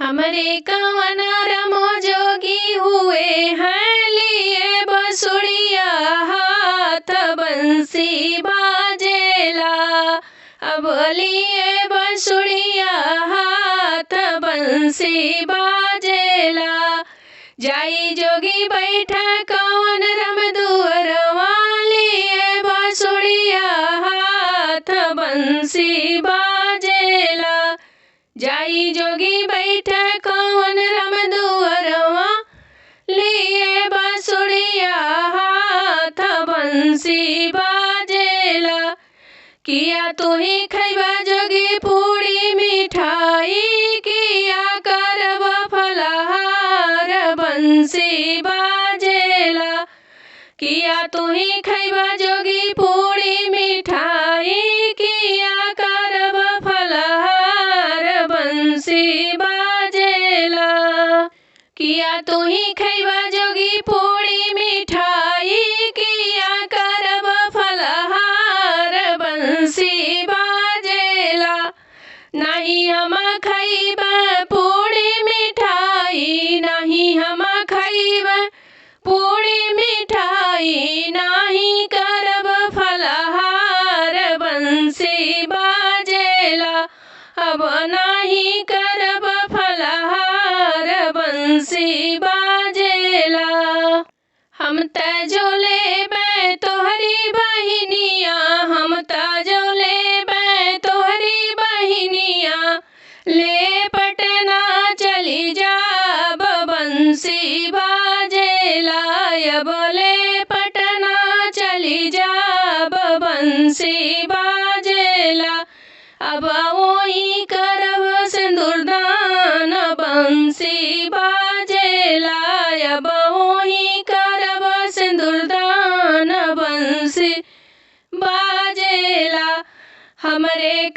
हमरे कवन रमो जोगी हुए हैं, लिए बसुड़िया हाथ बंसी बाजेला। अब लिए बसुड़िया हाथ बंसी बाजेला। जाई जोगी बैठा कवन रम दुअरवा, लिए बसुड़िया हाथ बंसी बाजेला। जाई जोगी बैठा कवन रम दुअरवा, लिए बांसुरिया हाथ बंसी बाजेला। किया तू ही खैबा जोगी पूड़ी मिठाई, किया करब फलहार बंसी बाजेला। किया तू ही खैबा जोगी पूड़ी मिठाई, किया करब फलहार बंसी बाजेला। किया तू ही खैबा जोगी पूड़ी मिठाई, किया करब फलहार बंसी बाजेला। नहीं हम खैब पूड़ी मिठाई, नहीं हम खैब पूड़ी मिठाई, नहीं करब फलहार बंसी बाजेला। अब नहीं करब फलहार बंसी बाजेला। हम तजो लेबै तोहरी बहिनिया, हम तजो लेबै तोहरी बहिनिया, ले पटना चली जाब बंसी बाजेला। अब ले पटना चली जाब बंसी बाजेला। अब वही करब सिंदूरदान बंसी बाजेला। अब वही करब सिंदूरदान बंसी बाजेला। हमरे